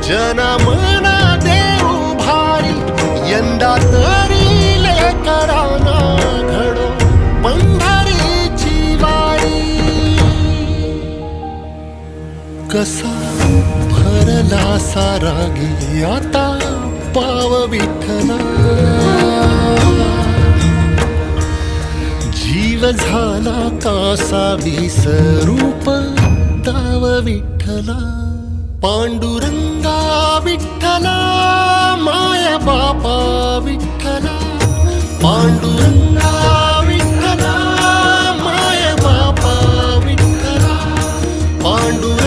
जनमना देऊ भारी यंदा तरी लेकरांना घडो पंढरीची वारी. कसा भरला सारा गे आता पाव विठ्ठला, जीव झाला कासा विसरूप ताव विठ्ठला. पांडुरंगा विठ्ठला माया बापा विठ्ठला, पांडुरंगा विठ्ठला माया बापा विठ्ठला, पांडुरंगा